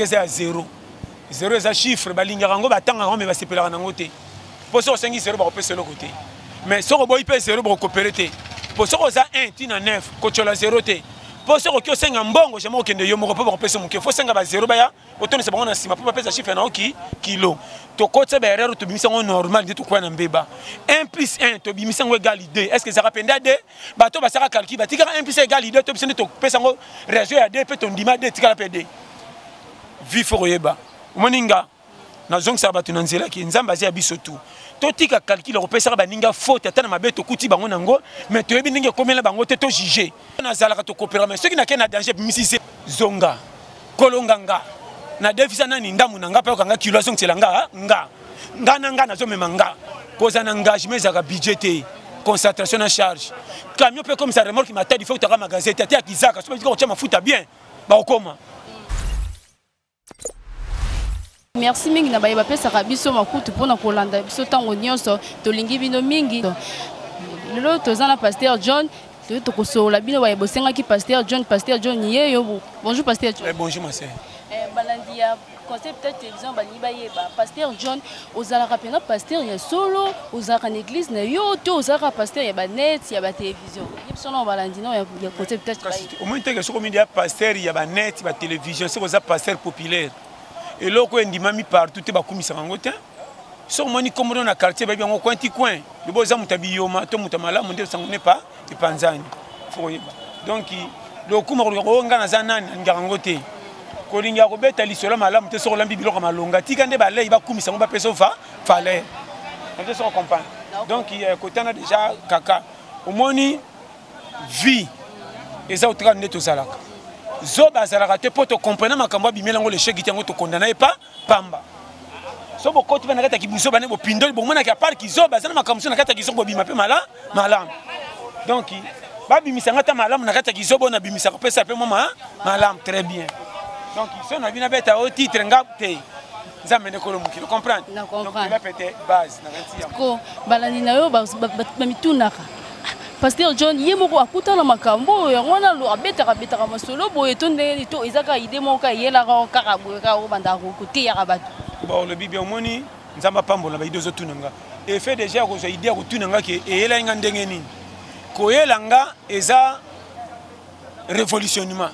C'est à zéro. Zéro est un chiffre, balingarango batanga mais basepelaka nango te. Pour ça 5 zéro ba opesa le côté. Mais so boy pe zéro ba coopérer te. Pour ça ça 1 tina 9 ko chola zéro te. Pour ça ko 5 mbongo je mo kende yo mo ko ba opesa muke. Faut 5 ba zéro ba ya. Otone se bango na sima pour pesa chiffre na oki kilo. To ko tse ba erreur to bimisa ngo normal de to kwa na mbeba. 1 plus 1 to bimisa ngo égal 2. Est-ce que ça rapenda 2? Ba to ba saka calcul ba tika 1 plus 1 égal 2 to bisene to pesa ngo réseau ya 2 pe to ndima 2 tika la PD. Vifoyeba moninga na zong sa batu nanzela ki nzamba zia biso tu to tika calcul ko pesa ba ninga faute atana mabeto kuti bango nango mais to yebi ninga komela bango te to juger na zala ka to coopérer mais ceux qui na ken na danger misisi zonga kolonganga na defisa nani ndamu nanga pa kanga kilo zong tselanga nga na zo memanga koza na engagement za ka budget concentration na charge camion peut comme ça remorque ma tête il faut que tu magasin tete ya kizaka so ko chama futa bien ba okoma. Merci mingi na bayeba pesa kabiso makutu pona kolanda biso tango nyonso tolingi bino mingi lelo tozana pasteur John to kosola bino bayebo senga ki pasteur John yeyo bonjour pasteur John. Bonjour ma sœur. Balandia concept télévision bani bayeba pasteur John ozala kapena pasteur ya solo ozala na église na yo to ozala pasteur ya ba net ya ba télévision yebsono balandino ya concept au moins te que soko mindia pasteur ya ba net ba télévision c'est oza pasteur populaire. Et là, quand on dit partout, tu vas commissaire en côté. Si on dit comme dans le quartier, on va coin petit coin. Le beau zam tabioma, tout le monde on dit ça n'est pas de Panzani. Donc le coup on gagne zanan ngarangote. Quand il y a Robert Ali sur la malam, tu sors la bible comme malonga. Tigande balai, il va commissaire, on va passer au fallait. On te sort comprendre. Donc il y a côté on a déjà caca. Au moins vie. Et ça au train de tout ça là. Zoba zalaka te poto comprendre makambo bimelango le cheki tango to condamner pas pamba so boko tu na kata kibuso bane bo pindoli bo mona ka par ki zoba zana makamso na kata ki zobo bima pe malam donc ba bimisa ngata malam na kata ki zobo na bimisa ko pesa pe malam très bien donc so na bina beta au titre ngapte zamene ko lomuki comprendre donc il a pété base na kanti ko balani na yo ba mitunaka pasteur John yemoko akutana makambo yangona lo abetaka masolo boye tonde to ezaka ide moka yela ka kakaboye ka obanda ko kutia ka batu bon le bibi omoni nzamba pambo na baido zo tunanga et fait déjà ko zo idée ko tunanga ke eyela nga ndenge nini ko yelanga eza révolutionnement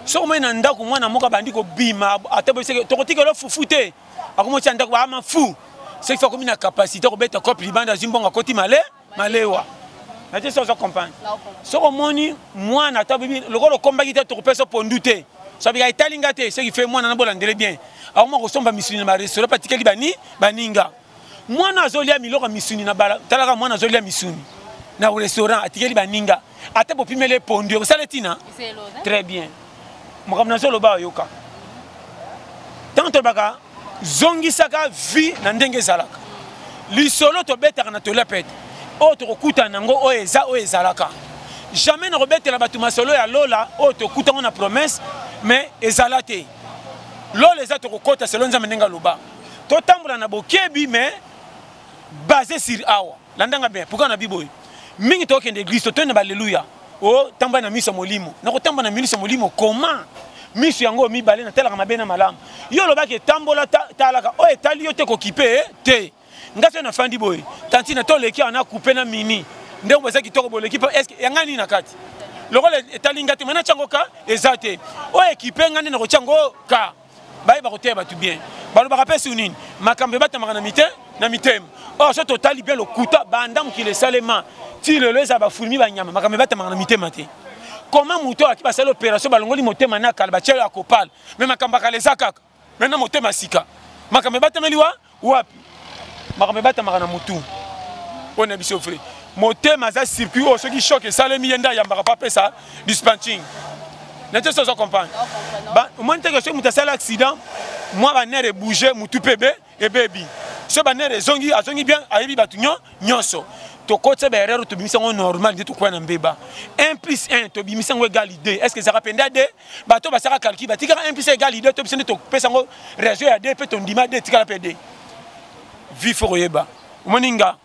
so mena ndako mwana moka bandi ko bima atabo se to kotika lo fufute akomo tshanda ko ama fu c'est qu'il faut comme une capacité ko beta ko libanda zimbonga koti malewa. Je sais que comprendre. Ce que moi, le combat qui était pour personne pour douter. Ça veut dire que ce qui fait moi, on a bien. Alors moi, je suis missionnaire dans le restaurant, parce que baninga. Moi, je suis missionnaire dans moi, je suis missionnaire dans le restaurant, parce que baninga. Ate pour pimer les pondus, vous savez tina. Très bien. Moi, je suis là yoka. Tant que baka, zongi saka vie nandenge zalaka. Lisolo to beta na to la pete. Autre kuta nango o ezalaka jamais na robete la batu masolo ya lola autre kuta on a promesse mais ezalate lola ezate ko kota selon nzambe ndenga loba to tambula na bokebi mais basé sur awa landanga bien pourquoi na biboy mingi to kende église to na alléluia o tamba na misa molimo na ko tamba na misa molimo comment misu yango mi balé na telaka mabena malamu yo loba ke tambola talaka o etali yo te ko kipe te ngase na fandi boy tantina to leki ana couper na mini ndembo za kitoko bo l'équipe est-ce que yangani na kati lokole etalinga te mana chango ka ezate o équipe ngani na ko chango ka bayi ba ko te ba tout bien ba lo ba rapesi unini makambe bata makana mite na mitem o so total bien le kuta bandam ki le salema ti le leza ba fulmi ba nyama makambe bata makana mite mate comment muto aki ba sala opération ba longoli motema na kala ba chela akopal mais makamba ka les akaka maintenant motema sika makambe bata meliwa wapi makambe bata makana mutu on a biso frère moté maza circuit au ce qui choque ça le mienda yamba pas ça dispatching n'était ça comprendre ba moi n'était que ce muta sala accident moi ba nere bouger mutu bébé et baby ce ba nere zongi azongi bien ayebi batunyo nyonso to côté ba erreur to bimisa ngo normal de to kwa na mbeba 1 + 1 to bimisa ngo égal 2 est-ce que ça rapenda 2 ba to ba saka calcul ba tika 1 + 1 égal 2 to bimisa to pesa ngo réseau ya 2 pe to ndima 2 tika la pd vi fo yeba moninga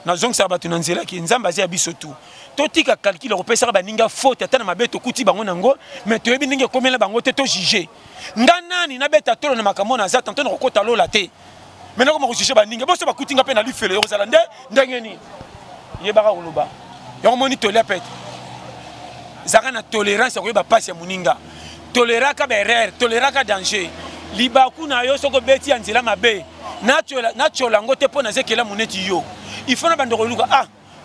na zongi sa ba tunanzela ki nzamba zia biso tu to tika calcul ko pesa ba ninga faute atana mabe to kuti bango nango mais to yebi ninga komela bango te to juger nganani na beta tolo na makamona za tanto na kokota lola te maintenant ko juger ba ninga bo so ba kutinga pe na li fele ozala ndengeni yebaka oloba yango moni tolia pete zaka na tolérance ko yeba passe ya muninga toléraka ba erreur toléraka danger libaku na yo soko beti ya nzela mabe na chola ngote pona zekela muneti yo il faut na bandoko luka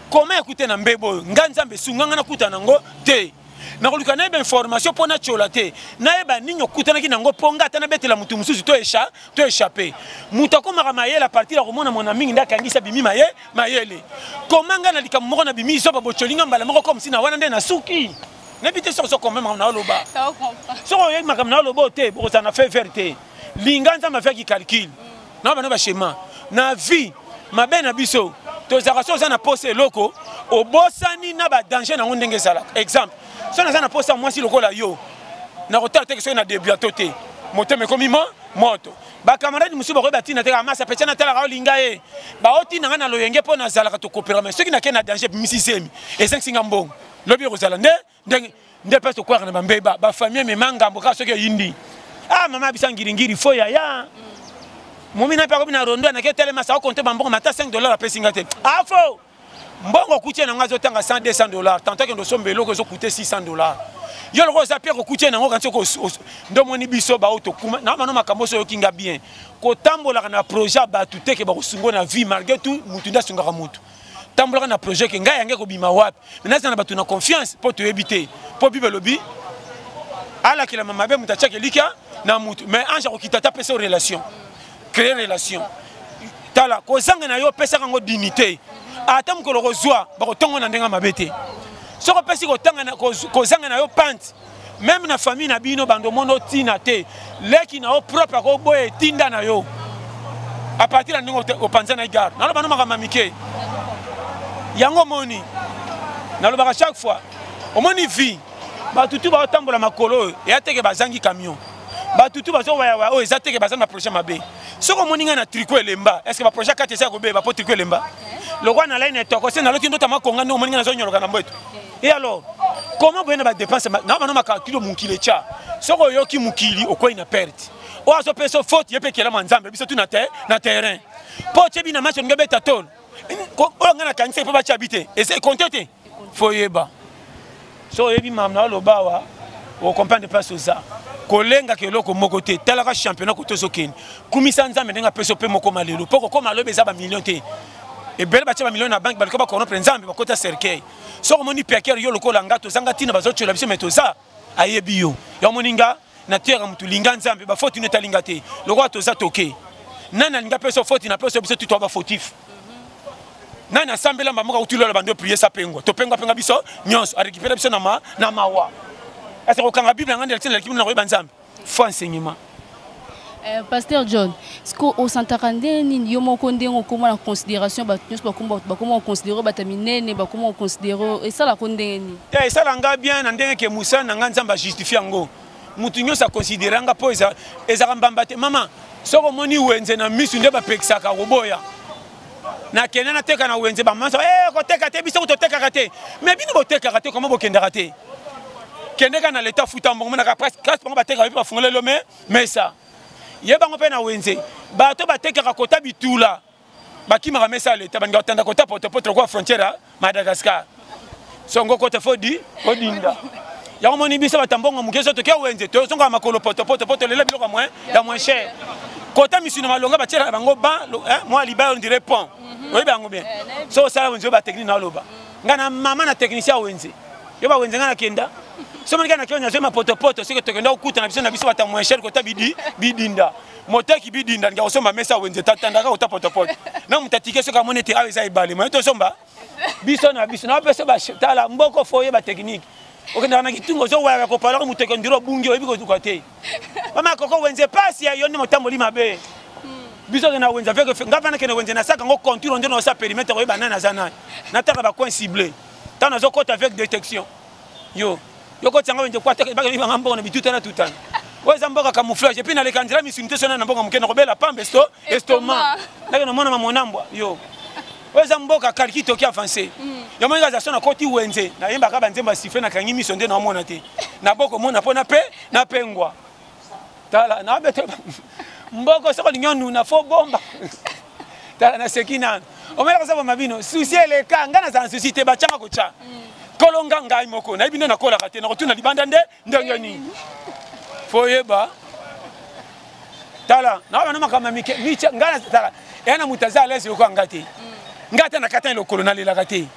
comment écouter na mbebo nganzambe sunganga na kuta nango te na koluka na information pona chola te na eba ninyo kuta na kinango ponga tana betela mutu mususu to échapper muta ko maka mayela partir la komona mona mingi ndakangisa bimi mayele komanga na likamoko na bimi soba bocholinga mbala moko comme si na wana nde na suki n'habite sur ce quand même na loba so ko yek makam na loba te bo ça na fait vérité linganza ma fait qui calcul na bana ba schéma na vie ma ben abiso to zakaso za na poste loko obosani na ba danger na ndenge sala exemple so na za na poste moi si lokola yo na retard te que so na débiato te moto me komi moto ba camarade musu ba ko batina te ka masa petana tala ka linga e ba oti na na loyenge po na zala ka to coopérer mais ceux qui na ke na danger misi semi et 5 singambong lobi ko zala nde peso kwa na mbeba ba famille me mangambo ka so ke yindi mama bisangiringiri fo ya Momina pa ko bina rondo na ke telema sa ko compter bambongo mata $5 a pesinga te fo mbongo kutie na ngazo tanga $100-200 tant que ndo sombelo ko zo coûter $600 yo loko za pia ko kutie na ngo kanso ko ndo moni biso ba auto kuma na mano makambo so yokinga bien ko tambola na projet ba tuté ke ba ko sungo na vie malgré tout mutunda sunga mutu tambola na projet ke ngai yange ko bima wapi mais na batu na confiance pour te éviter pour bibe lobby ala kila mama be mutacha ke lika na mutu mais anja ko kitata pesa relation créer relation tala ko zanga na yo pesa kango dignité atam ko lo zwa ba ko tongo na ndenga mabete so ko pesi ko tanga na ko zanga na yo pante même na famille na bino bando mono tina te leki na o propre ko boye tinda na yo à partir de au panza na gare na lo bano makamamike yango moni na lo ba chaque fois au moni vie ba tutu ba tambola makolo et ateke bazangi camion ba tutu ba zo wa o ezateke bazana projet mabe soko moninga na tricot elemba est-ce que ba projet 4 esa ko be ba po tricot elemba le roi na line toko se na loti ndo tama konga no moninga na zo nyoloka na mbeto et alors comment boyena ba dépense na ba no makakilo mukile cha soko yoki mukili okoi na perte o aso peso faute yepe kela manzambe biso tu na terrain po chebi na match ngebe tatol ko ngana kanise po ba chabite et c'est compter foyeba so yebi mamna lo bawa o comprendre pas ça kolenga ke loko moko te talaka championnat ko tozokeni kumisa nzambe ndenga peso pe moko malelo poko ko malobe za ba million te e bele ba million na banque balko ba kono nzambe ba kota cercueil so ko moni peker yo loko langa to zanga tina bazochola biso metoza ayebi yo ya moninga na terre mutu linga nzambe ba faute neta linga te loko toza toke nana linga peso faute na peso biso tuto ba fautif nana sambela mbamoka utulo la bando prier sa pengo to penga biso nyonso a récupérer biso na mawa. Est-ce que la Bible faut enseignement? Pasteur John, est-ce qu'on s'entend ni yomo konde on comment la considération comment on considère bataminene comment on considère et ça la konde ni ça langa bien ndenge ke Musa nanga nzamba justifier ngo mutu nyo sa considérer nga po eza mbambate mama soko moni wenze na misu nde ba pekisaka roboya na kenana teka na wenze ba manso ko teka te biso to teka kate mais bino bo teka kate comment bo kenda kate kendeka na l'état futa mbongo na presque bango bateka ba fungole lo mais ça yebango pe na wenze bato bateka kota bitula bakima ka mesa l'état banga otanda kota poto kwa frontière Madagascar songo kota fodi odinda yango moni biso batambongo mukeso to ke wenze to songo makolo poto lelo biloko moins ya moins cher kota misino malonga batira bango ba moi liba on dirait pont oui bango bien so ça wenze ba technique na loba ngana mama na technicien wenze yo ba wenze ngana kenda somo ngana kyo nyazo ma poto siko tokenda okuta na biso na biso bata moins cher kota bidinda moteki bidinda nga osomba mesa wenze tatandaka ota poto na mutatike soka monete awe za ibali mo to somba biso na pesa ba tala mboko foye ba technique okenda na kitungo zo waya ko pala ko muteke ndiro bungi oyebi ko tukate mama koko wenze pasi ya yoni motamboli mabe biso na wenze avec ngavana kene wenze na saka ngo contour ndio na sa périmètre ko banana zana nataka ba coin ciblé tana zo côté avec détection yo ko tsanga wenze kwata ba ni ngambo na bitutana tutana weza mboka camouflage et puis na le kandira misunite sona na mboka mukena ko bela pambe estomac na mona mamonambwa yo weza mboka kalkito ki avancé yo mwenga za sona koti wenze na yemba ka banzemba siffle na kangi misonde na mona te na boko mona pona pe na pengwa tala na bete mboko soko nyonu na fo bomba tala na sekina o mela ko mabino souci ele ka ngana za société ba changa ko cha kolonga ngai moko na ibine na kola kate na ko tuna libanda ndengeni foyeba tala na bana makama micha ngana tala yana mutaza lezi ko ngati ngata na kata le colonel la kate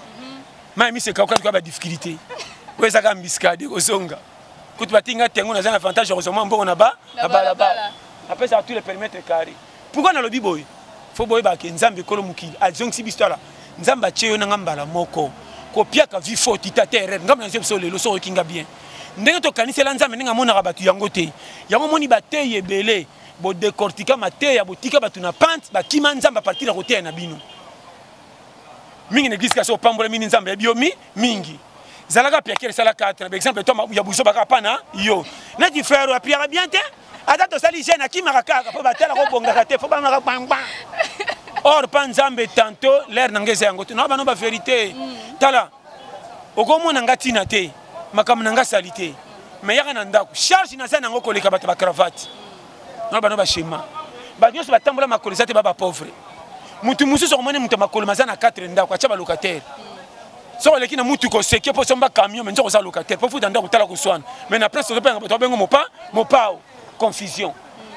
ma mi se ka ko ba difficulté weza ka mbiskade ko zonga kutu batinga tengo na zana avantage heureusement mbongo na ba après ça tous les permettre carré pourquoi na lobi boy fo boy ba ke nzambe kolo mukili azong si bistala nzamba cheyo na ngambala moko ko piaka vi faute itatere ngamba na zepso le so kinga bien ndenge to kanisela nzambe ninga mona batu yango te yango moni bate yebele bo décortiquer mateya botika batu na pente ba kima nzamba partir na côté na bino mingi n'existe ka so pambola mini nzambe ya biomi mingi zalaka pia kele sala 4 par exemple toi ya buso baka pana yo na di frère a priera bien te ata to sali jeune akima kaka po batela ko bonga te fo ba maka bang or pa nzambe tantôt l'air nangeza yango no ba no ba vérité tala okomona ngati na te makam nanga salité mais yaka na ndako charge na sana ngo koleka bata ba cravate no ba no ba schéma ba nyoso batambola makoleza te ba pauvre mutu musu so komone mutu makolo mazana 4 ndako acha ba locataire so leki na mutu ko seke po somba camion mais nzo sa locataire po futa ndako tala ko swana mais na presse to penga to bengo mopao confusion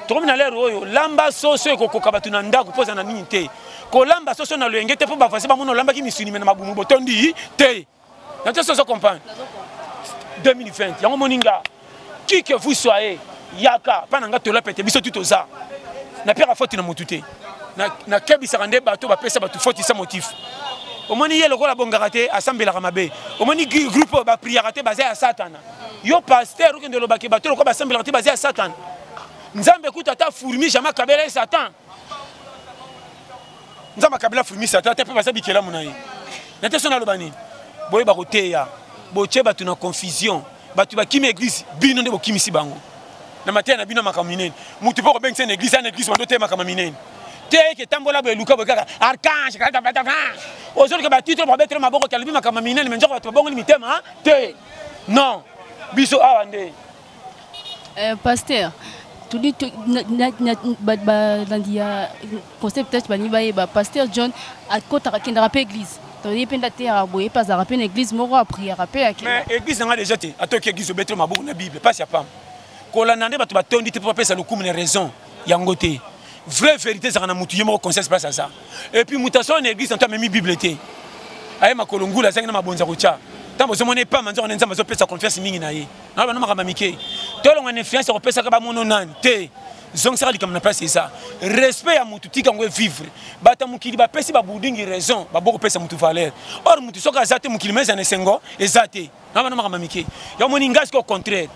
to comme na lero oyo lamba soso ko kokaba tuna ndako poza na nini te ko lamba soso na loyenge te po ba fasi ba mono lamba ki misuni na mabumu botondi te na te soso comprendre 2020 yango moninga qui que vous soyez yaka pa nanga to la pete biso tutoza na pire faute na mututé na kebisa rande bato ba pesa bato faute sa motif omoni yelo ko la bongarate assemblée la mabe omoni groupe ba prière basé à Satan yo pasteur ou que de lo baki bato ko ba assemblée basé à Satan nzambe kuta ta fourmi jamais kabela Satan nzamba kabela fourmi Satan te pe basa bikela munayi na te sona lo bani boye ba koteya boche batu na confusion batu ba kimi église bino nde bo kimi si bango na matin na bino makaminene mutu poko bengse na église wando te makaminene te ke tambola be luka bokaka archange kata bata ozoli ke ba titre ba betre maboko kalibi makaminene menjo batu bongo limitema te non biso awande pasteur tu dis nandia concept peut-être bani ba pasteur John a kota kenda rapé église to yependa te araboye pas rapé une église moko a prière rapé à mais église nga déjà te atoki église betre maboko na bible pas ya pam ko la nande batu batondi te pour pesa le coup une raison yango te vraie vérité ça na mutu yemo conseil pas ça et puis mutation en église tant même bible te aye makolongula zanga na mabonza kocha tambo somone pas manzo on nzamba zo pesa confiance mingi na ye na ba no makamamike to longa influence ko pesa ka ba mono nani te zong sera comme na place ça respect ya mutu tika ngwe vivre bata mukili ba pesi ba budingi raison ba boko pesa mutu valeur or mutu soka zate mukili meza ne sengo ezate na ba no makamamike ya moni ngasi ko contraire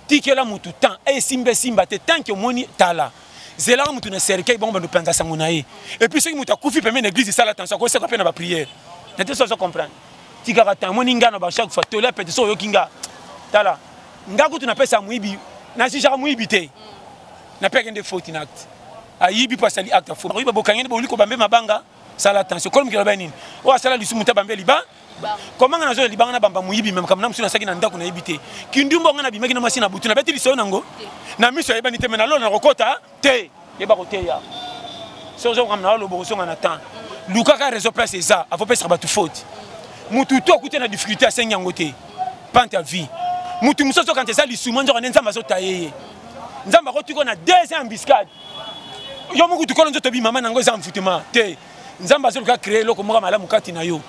tikela mutu temps e simba te tant que moni tala zela mutu na cercueil bon ba no penza sangona ye et puis ce qui mutu akufi peme na église sala attention ko se ko pena ba prière na te so comprendre tika kata moni ngana ba chaque fois to la pete so yo kinga tala ngaku tu na pesa muibi na si jara muibi te na peke de faute in acte ayibi pas sali acte fo ba bokangene bo liko bambe mabanga sala attention kolum kilo banini o sala lisu muta bambe liba comment na zo libanga na bamba muibi même comme na msuna saki na ndako na yibite kindumbo ngana bimaki na masina butu na beti liso nango na miso yeba ni te mena lo na rokota te yeba koteya so zo ngamna lo boso ngana temps luka ka réseau place ça a faut pesa ba tu faute mutu to kuté na difficulté à senyango te pante à vie mutu musoso quand ça lisu manzo na nzamba zo taye nzamba ko tiko na deuxième embuscade yo muku tukolo nzoto bi mama nango za mfutema te nzamba zo ka créer loko moka mala mukati na yo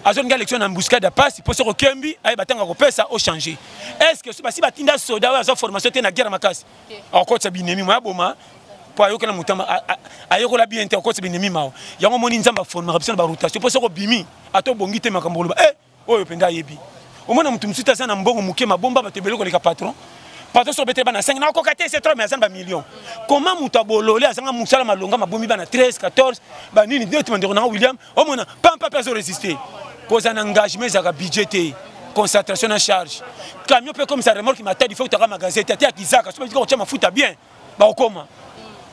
azon nga élection na embuscade passe pour se rekembi ay batanga ko pesa au changer est-ce que si batinda soda wa za formation te na guerre makasi encore ça binemi mo aboma po ayo kana mutama ayo ko la bien te encore ça binemi mao yango moni nzamba former option ba rotation pour se ko bimi ato bongi te makambo ba oyo penda yebi au moins mutu msuta sana mbongo muke mabomba batebele ko leka patron patron so bete bana 5 na ko kate c'est trop mais azamba millions comment mutu abolole azanga musala malonga mabomi bana 13 14 ba nini directement ndeko William au moins pas personne résister cause un engagement ça budgété concentration en charge camion peut comme ça remorque ma tête il faut que tu as magasin tu as kizaka so tu as mafuta bien ba okoma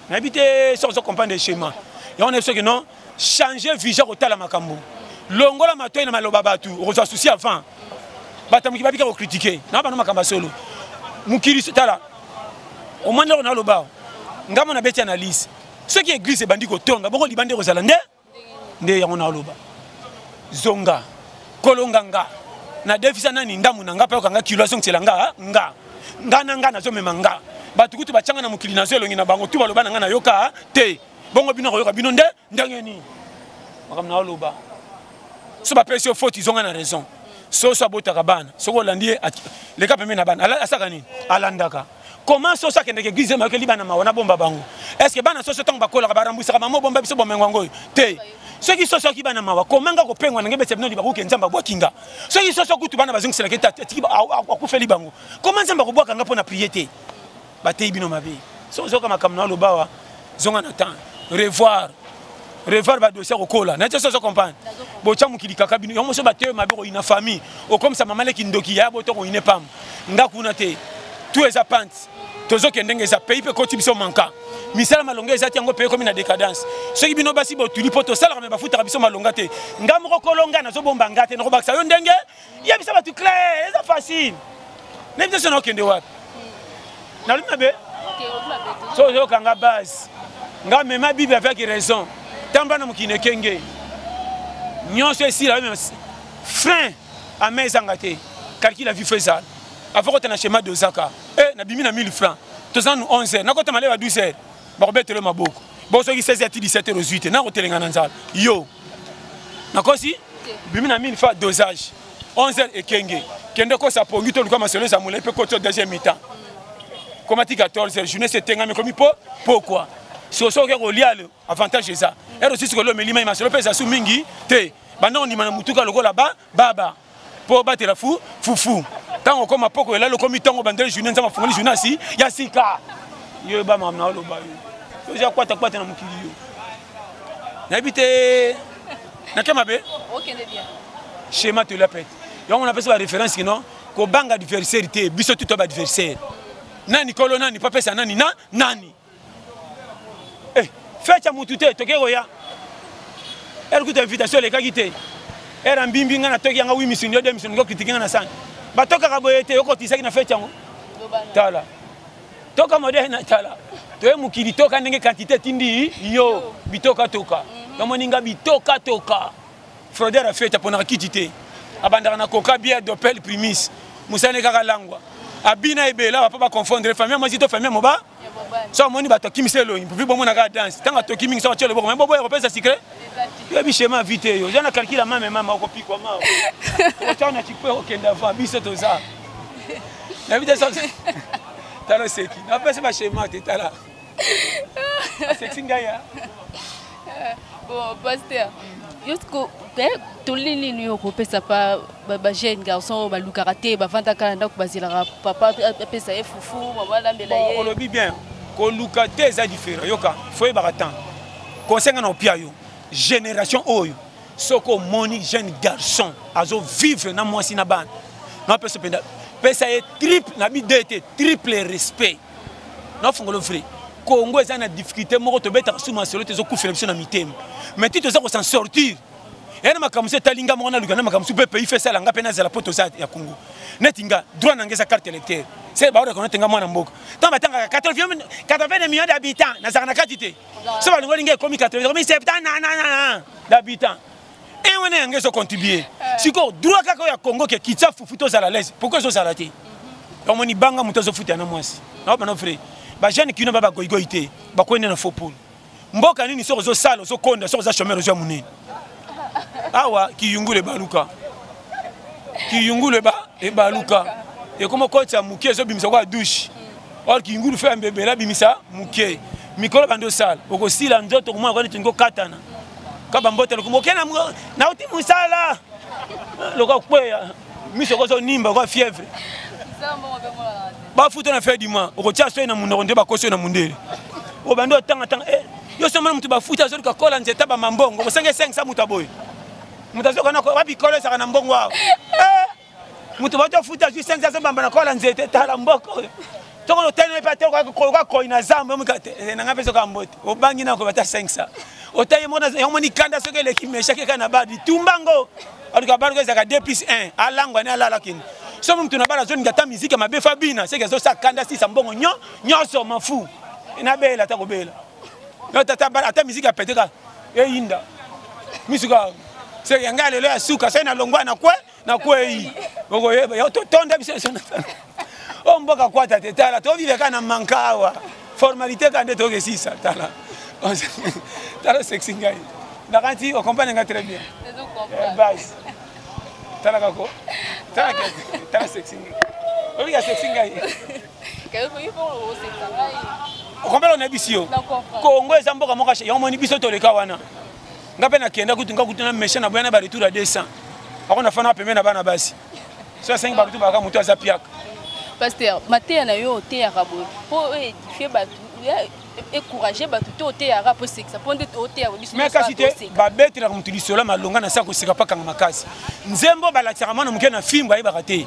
na habité sans comprendre les schémas et on est sûr que non changer vision au tala makambo longola matoy na maloba batu on se souci avant batamuki babika ko critiquer na ba no makamba solo mukiri tala au moins là on a le bas ngamo na beti analyse ce qui église bandi ko tonga boko libande ko zalande nde on a le bas zonga kolonganga na defisa nani ndamu na ngapa kanga kilo songelanga nga na zo memanga batukutu bachanga na mukili na zo elongi na bango tu baloba na nga na yoka te bongo bino yoka bino nde ndangeni makamna oloba so ba pression faute ils ont na raison so bota kabana so ko landie le ka pemena bana asaka nini alandaka comment so ça kende ke église ma ke libana ma wana bomba bango est-ce que bana so tango bakola ka barambisa ka mamo bomba biso bomengo te ceux qui sont qui bana mawa komanga ko pengwa ngebe tebino libaku ke nzamba bwakinga ceux qui sont kutu bana bazong seleke tati ku feli bango comment nzamba ko bwaka ngapo na prier batei bino mabe so kama kamna lo bawa zonga na temps revoir ba dossier ko kola na tso so comprendre bo cha mukilika kabino yo so bateo mabe ko ina famille o comme ça mama le kindoki ya bo to ko ine pam ngakuna te tout eza pante tozo kendenge za pays pe koti biso manka misala malonga ezati yango pe comme na décadence ceux qui bino basi bo tuli poto sala me bafuta biso malonga te ngamo ko kolonga na zo bomba ngate no baksa yo ndenge ya bisa batu clair eza facile même si on kende wapi na luma be so zo kanga base nga mema bible avec raison tamba na mukine kenge nyonso esi la même frein à meza ngate calcul la vie faisable avant que tu aies un schéma de Zaka, na bimi na 1000 francs. Tu as 11 heures. Na ko tamale à 12 heures. Ba ko betele maboko. Bo so ki 16 heures 17 heures 18 heures. Na ko telenga na nzala. Yo. Na ko si bimi na 1000 francs dosage. 11 heures et kenge. Kende ko sa pongi to luka masolo za mule pe ko to deuxième mi-temps. Comment ti 14 heures journée c'est tenga mais comme pourquoi? So so ke ko liale avantage ça. Et aussi ce que le melima masolo pe za su mingi te. Bana on ni mana mutuka loko là-bas baba. Po battre la fou. Tant comme à poko là le comité on bandel journée nzama fongoli journée si ya sika yo ba mamna lo ba yo ja kwata na mukili yo na habité na kema be OK de bien schéma te la pète yo on appelle ça la référence qui non ko banga adversité biso tout ba adversaire nani kolo nani papa ça nani nani fecha mutute tokero ya erkuta invitation le kakite era mbimbi ngana toki yanga 8 mission yo 2 mission ngo critiquer na sana batoka kaboyete yoko tisaki na fete yango tala toka moderne tala toye mukili toka ndenge quantité tindi yo bitoka toka yomoninga bitoka toka froder a fete pona kitité abandaka na coca bière d'Opel Primus musane kaka langwa abina ebela papa confondre famille moi zito famille moba so moni bato kimiselo impuvi bomo na ka danse tanga to kiming so chelo bomo bobo repesa secret yo bichema vite yo jana calcula mama okopikwa mama otana tikwe okenda va biso to za na vite so talo seki na pesa ba schéma te tala sexy ngaya bon pasteur yosko to lini ni okopesa pa ba jeune garçon ba lukarate ba vanta kana ndako bazila papa pesa fufu mama lambela ye on le dit bien ko lukate za différent yoka faut ba attendre conseil na opia yo génération oyo soko moni jeune garçon azo vivre na mwasi na bana na pesa penda pesa est triple na bi dete triple respect na fongolo vrai Congo est en difficulté moko to beta suma solo te zo kufela biso na mitem mais tu te za ko s'en sortir et na makamuse talinga mo na lugana makamuse pe pays fait ça langa pena za la poto za ya Congo netinga droit na ngeza carte électeur c'est ba reconnaître nga mwana mboka tant batanga 80 millions d'habitants na za na quantité so ba ngolinga comme 80 mais 70 d'habitants et on est ngeza contribuer siko droit kaka ya Congo ke kitsa fufuto za la l'aise pourquoi zo zalati on moni banga mutozo futa na mwasi na ba no frère ba jeune qui ne ba goigoité ba ko na faux poule mboka nini so zo sala so konda so za chômeur zo munene awa kiyungule baluka kiyungule baluka et comme kota muke so bimisa kwa douche or kiyungulu fait mbebela bimisa muke mikolo bando sala okosila nzoto kumwa kwa tingo katana kaba mbote lokumokena na uti musala loka kweya miso kozo nimba kwa fièvre ba futo na fait du mois okotia so na munoko nde bakoso na mundele o bando tanga yo sema mutu ba futa zo ka kola nzeta ba mambongo kosenge 500 mutu aboy mutu zo kana ko ba bikolo sa kana mbongo wao mutu ba to futa zo 500 bamba na kola nzeta tala mboko toko no tene pa toko ko ina zambo mukate na ngape so ka mbote o bangi na ko bata 500 o taye mona yo moni kanda so ke le kimesha ke kana badi tumbango alika bargo za ka 2+1 alangwa ni alala kini so mtu na bala zone ngata musique mabe fabina c'est que zo sa kanda si sambongo nyoso mafu ina bela ta ko bela no tata bala ata musique apeteka e inda misuka c'est yanga lelo ya suka sai na longwa na kwe yi boko yo tonda biso so on mboka kwata tetala to vive kana mankawa formalité kande to ke sisa tala tala sexy ngai na kanti o comprendre nga très bien base tala kako tala sexy ngai o ya sexy ngai kayo ko yipo o sexy ngai o comprendre na bisio Kongo eza mboka moka yo moni biso to leka wana ngape na kenda kutunga kutuna mesha na bwana ba retour à 200 akona fana pembe na bana basi so 5 ba retour ba ka mutu azapiaka pasteur maté na yo te ya rabo po fait batu encourager batu te ya rabo sexa ponde te ya biso mais kasi te ba betre mutu lisola malonga na sako sika paka makasi nzembo balatira mwana muke na fimba ye bakate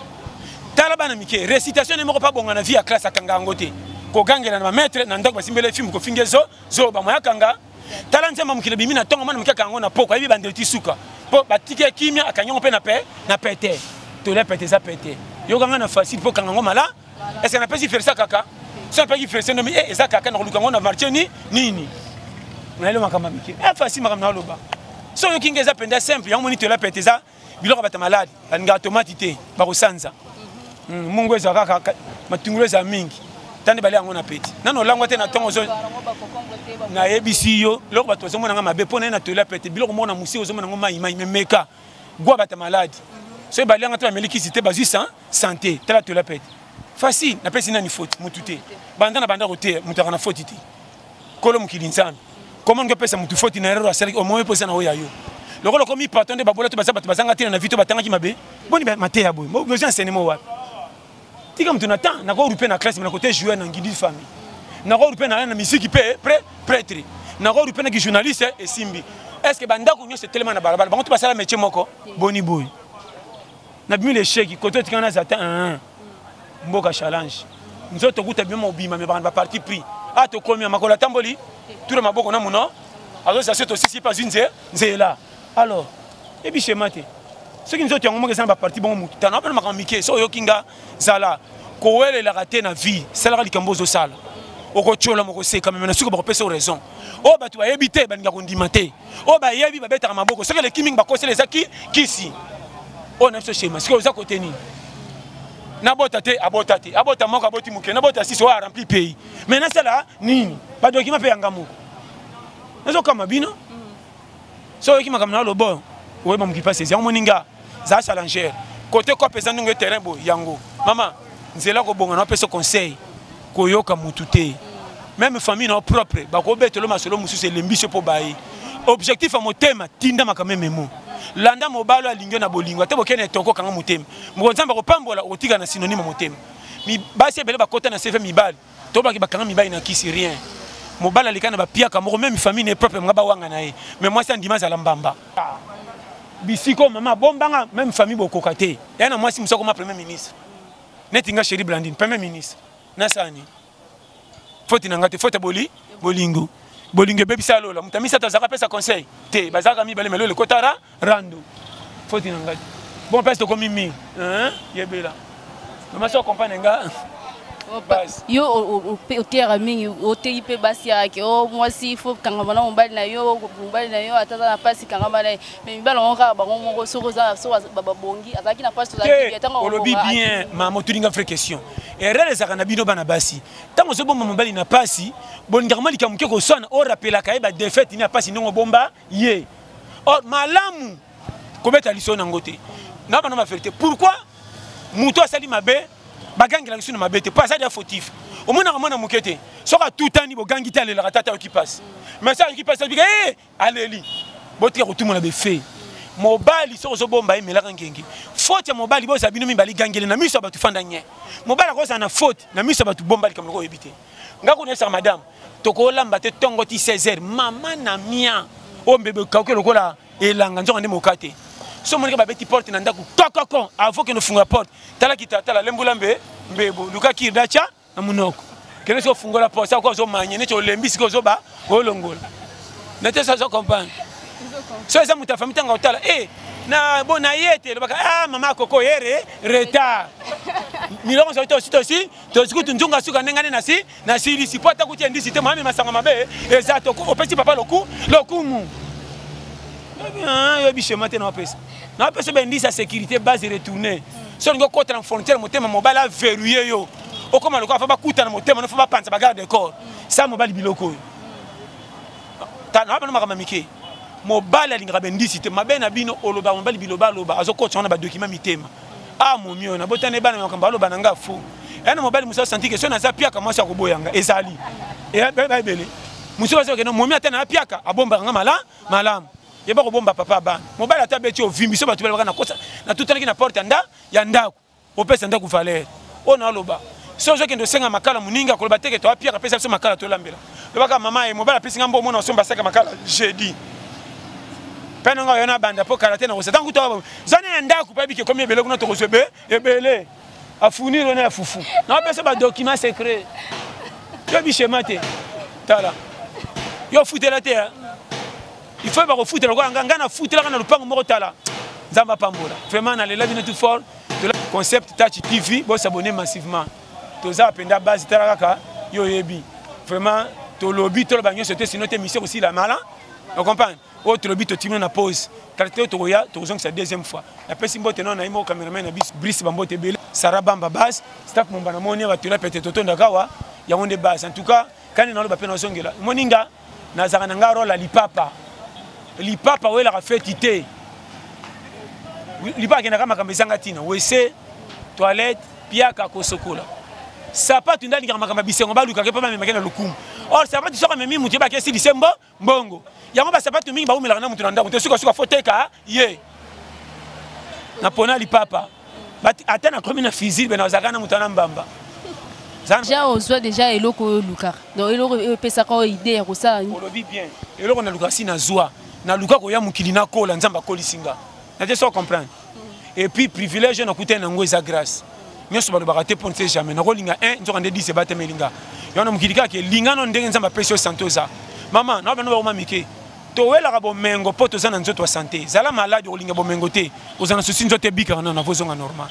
tala bana mike récitation ne moko pa bonga na vie ya classe akanga ngote ko gangela na maître na ndako basimbele film ko fingezo zo ba moya kanga tala nzemba mukile bimi na tongo mwana muke kanga na poko yebi bandeli suka po batike kimia akanyo pe na pete to le pete za pete yo kanga na facile po kanga ngomala est-ce qu'on a pas si faire ça kaka ça pas qui faire ça non mais eza kaka na luka ngona marché nini na le makamba miki facile makamba na loba so yo kingeza penda simple ya moni to la pete za biloko bata malade nga automatique ba kosanza mungu eza kaka matungulo za mingi tande bale yango na peti nano lango te na tongo zo na ebisi yo loko bato zo mona nga mabe pona na to la pete biloko mona musi zo mona ngoma ima meka gwa bata malade so bale nga to ameliki cité bazu santé tala to la pete facile na pesi nani faute mutute banda roté mutaka na faute ti kolo mukilinzana comment que pesa mutu faute na erreur asali au moins posa na oya yo lokolo komi patron de babola to bazanga tina na vito batanga ki mabe boni ba mate ya boy mo besoin enseignement wa tika mutu na temps na ko rupe na classe na côté joueur na ngidi famille na ko rupe na musique pe prêtre na ko rupe na ki journaliste et simbi est-ce que banda ko nyose tellement na balabala bango to basala métier moko boni boy na bimi les chèques côté tika na zata mboka challenge nzoto kuta bima obima me ba parti pris to komi makola tamboli tout le maboko na muno alors ça c'est aussi pas une zela alors et puis chez maté ce qui nzoto yango ngeza ba parti bon mutu tana ba makamike so yokinga zala ko wele la raté na vie sala likambo zo sala oko chola moko se quand même na suko ba kopesa raison o ba tu ba yebite ba ninga kondimate o ba yebi ba betaka maboko ce que les kiming ba kosele zaki kisi o na so chez masiko za côté ni nabota moko aboti muke nabota sisi wa rempli pays mais na sala nini ba document pe yanga moko nazo kama bino so yeki makam na lobo we ba mukipa sezi yango moninga za challenger côté ko pesa ndongo terrain bo yango mama nzela ko bonga na pesa conseil ko yoka mutute même famille no propre ba ko betelo masolo mususu elembiso po bayi objectif a motema tinda makame memo landa mobalo alingyo na bolingo te bokene toko kanga motema mukonzamba ko pambola otika na synonyme motema mi basi ebele bakota na CV mibali to baki bakanga mibali na kisi rien mobala likana ba pia kamoko même famille ne propre ngaba wanga na ye mais moi ça ndima za lambamba bisiko mama bombanga même famille bokoka te yana moi si musako ma premier ministre netinga chérie Blandine premier ministre na sani faute na ngate faute bolingo bolingo bebi salola mutamisa tazaka pesa conseil te bazaka mi bale melo le kotara rando faute na ngate bon peste comme mimi yebela mama so comprendre nga yo o terra mingi o TIP basi yake o mwasi faut kangama na mbali na yo atata na pasi kangama na mais mbala onka ba ngoko soko za so baba bongi azaki na pasi za kibi atanga o lobi bien mama tulinga vraie question erreur za kana bino bana basi tango so bomba mbali na pasi bolinga mali kamuke ko sona o rappela kai ba défaite ni pasi ndongo bomba ye o malamu kobeta liso na ngote na bana ma vérité pourquoi muto asali mabe bagangi la liso na mabe te pas ça dia fautif au moins na mukete soka tout temps ni bogangi te ale la tata qui passe mais ça qui passe ça biga allez botre ko tout monde be fait mobali so zo bomba emela kangengi faute ya mobali bo sabino mimbali gangele na miso batu fanda nye mobali ko sana faute na miso batu bombali kamlo ko ebité ngako ne sa madame tokolamba te tongo ti 16h mama na mia o mbebe kauke lokola elanga nzo ngande mokate so monika babeti porte na ndaku kokoko avant que no funga porte tala kitala lembulambe mbebo luka kirdacha na munoko kene so fungola porte sa ko zo manye ne to lembisi ko zo ba olongola nete sa zo comprendre so eza muta famille tanga otala na bona yete baka mama koko yere retard milongo so aussi to sikutu nzunga suka nengane na siri sipota kuti ndisi te mami masanga mabe exact opesi papa lokumu yo biche matin na pesa ben ndisa sécurité base retourner so ngo contre en frontière motema mobile verrouillé yo okoma lokwa fa bakuta na motema no fa ba panza bagarde de corps ça mobile biloko ta na bana makamamike mobile alinga bendisi te mabena bino oloba mobile biloba loba azokotsa on ba document mitema mon mieux na botane bana makamba loba nanga fou na mobile musa senti que so na za piaka mwasa ko boyanga ezali ba bele musa so ke no momi atana piaka abomba nga malam yeba ko bomba papa bana mobile atabeti o vimbi so batu bala na kosa na tutana na porte ya ndako opesa ndako valeur ona loba so je kendo senga makala muninga ko bateke to piaka pesa so makala to lambela lobaka mama e mobile pesa ngambo mona so mbasaka makala jeudi penanga yona banda po karate na koseta nguto zana ndako pa bike komi ebele kuna to kosebe ebele afunir na fufu na pesa ba document secret yo biche mate tala yo futela te il faut ba refuter ko nganga na futela kana lupango moko tala nzamba pambola vraiment na lela bino tout fort de la concept Touch TV bo s'abonner massivement toza penda base tala kaka yo yebi vraiment to lobby to ba nyo c'était sinon te mission aussi la mala on comprend autre lobby to timona na pause caractère to ya to zonga sa deuxième fois la pesi mbote non na imo cameraman na bis bris bambote bele sarabamba base staff mon bana moni ba tula peut-être to ndaka wa ya onde base en tout cas quand na lo ba pena zongela moninga na zaka na ngaro la lipapa we la fetité lipaka na kama kambezanga tina wese toilette piaka kosokola sapatu ndani kama kama bisengo baluka ke pa memekena lukumu or sapatu soka memi muti ba ke si disembo mbongo yango ba sapatu mingi ba umela na mutu ndako te suka foteka ye na pona lipapa bati atana komi na physique bena zakana mutana mbamba déjà ozwa déjà eloko luka donc eloko pesa ko idée ya kosa on le dit bien eloko na luka si na zwa na luka ko ya mukili na kola nzamba kolisinga na te so comprendre et puis privilège na kuté na ngweza grâce nyoso balo bakate pour ne jamais na kolinga 1 nzoka nde 10 bate melinga yona mukili ka ke linga no ndenge nzamba pesio santoza mama na bano ba mamike to wela ka bomengo poto za na nzoto wa santé zala malade olinga bomengo te ozana souci nzoto bika na vozonga normal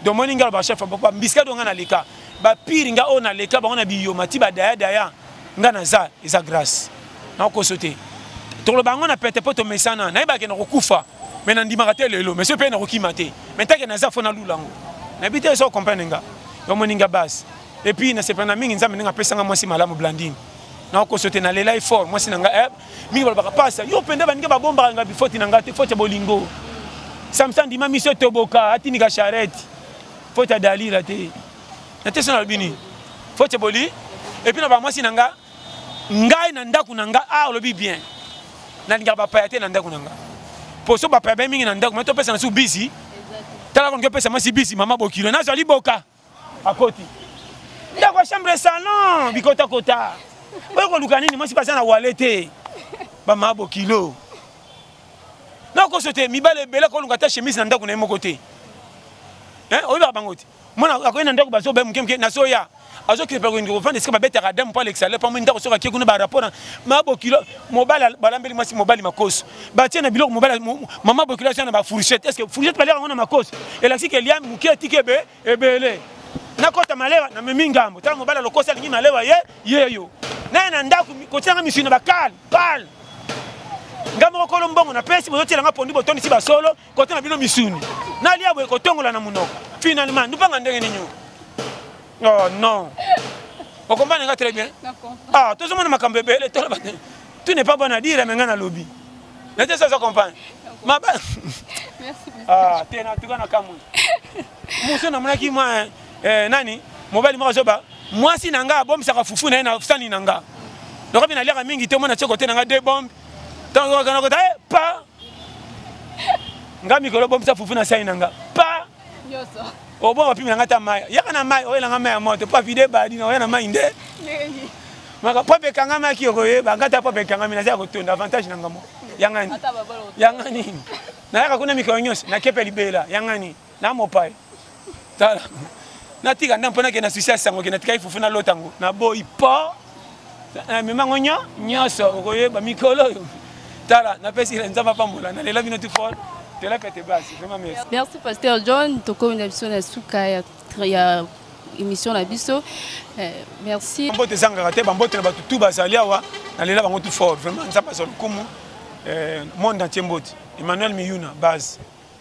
donc moninga ba chef ba mbiska do nga na leka ba piringa ona leka ba ona biyo mati ba daya nga na za eza grâce na ko sauter to lo bango na pete poto mesana na ba ke na kokufa mais na ndima ka lelo mais ce pe na kokimate mais tant que na za fona lulango na bité so comprendre nga yo moninga base et puis na se prendre mingi nzambe nga pesa nga mwasi malamu blandine na ko sauter na lela fort mwasi nga mingi ba passa yo penda ba ninga ba bomba nga bifoti na nga te foti bolingo samsan di mami so toboka atini ka charrette foti dalila te na te sona bini foti boli et puis na ba mwasi nga ngai na ndaku na nga lobi bien na ninga ba payate na ndaku na nga poso ba paye mingi na ndaku mais to pesa na su busy tala ko pesa mwasi busy mama bokilo na zali boka akoti ndako chambre salon bikota kota oyo ko luka nini mwasi pasa na walete ba mabo kilo na ko sote mibale bele ko luka ta chemise na ndako na moko te oyo ba bangoti mona akoyena ndako bazo be mkemke na soya azo ke peko ngo fande ska beta radam pa l'excellent pa ndako soka ke kuna ba rapport mabo kilo mobile balambeli mwasi mobile makoso ba tiena biloko mobile mama bokilo sana ba fourchette est-ce que fourchette balera ngona makoso elaki ke liam muketi kebe ebele na kota malewa na memingambo tala mobile lokosa lingi malewa yeyo na ndako ko tianga misina ba kal ngamo ko lombongo na pesi bozo tiela ngapondi botoni si ba solo ko tena bino misuni na lia boye ko tongola na munoko finalement ndupanga ndenge ninyo oh non on comprend très bien tout le monde m'a cambébé tu n'es pas bon à dire mais ngana lobby mais ça comprend Ah, tena tuka na kamwe. Muso na mwana ki mwa nani? Mobile mwa zoba. Moi si nanga bombe saka fufu na na sani nanga. Donc bien aller mingi te mona tshoko te nanga deux bombes. Tant ko kana ko ta pa. Nga mikolo bombe sa fufu na sani nanga. Pa. Yoso. Obo wapi nanga ta mai. Ya kana mai o elanga mai ya moto pa vide badi na na mai nde. Maka pope kanga mai ki okoye banga ta pope kanga mina za ko tonda avantage nanga mo. Yangani. Yangani. Na yaka kuna mikolo nyos na kepe libela yangani. Na mopai. Tala. Na tika ndampona ke na success sango ke na tika ifufu na lotango. Na boy pa. Memango nyoso okoye ba mikolo yo. Tala na pesi nzamba pambola na lela bino tout fort. Te la pete basi. Vraiment merci. Merci pasteur John toko une émission na suka ya émission na biso. Merci. Mbote zanga te bambote na batu tout bazali awa na lela bango tout fort. Vraiment nzamba so kumu monde entier mbote. Emmanuel Miyuna base.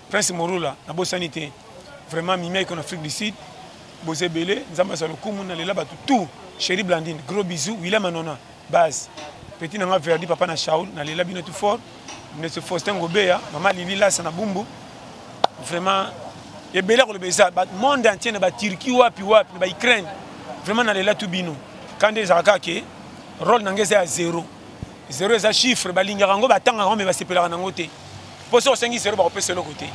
Prince Morula na bosanité. Vraiment mimé en Afrique du Sud. Bosé Belé, nzamba so kumu na lela batu tout. Chérie Blandine, gros bisous. William Anona, base. Petit Nanga Verdi, papa na Shaoul, na lela bino tout fort. Monsieur Faustin Gobea, maman Lili Lassa na Bumbu. Vraiment, et belé le beza, monde entier na ba Turquie wapi wapi, ba Ukraine. Vraiment na lela tout bino. Quand des akake, rôle nangeza à 0. 0 est un chiffre, ba linga rango ba tanga ngombe ba sepela na ngote. Pour ça 5 0 ba repese le côté.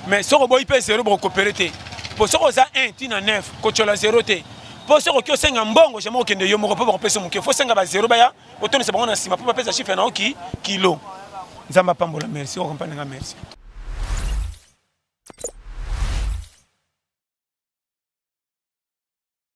Mais so ko boy pe 0 ba coopérer. Pour ça 1 tina 9, ko chola 0 te. Pour ce que c'est un bon, j'aime aucun de yomoro pour repasser mon faut 5 à 0 baya, autant c'est bon, on a pas pèse chiffre en kilo. Zamba Pambola, merci, on comprend, merci.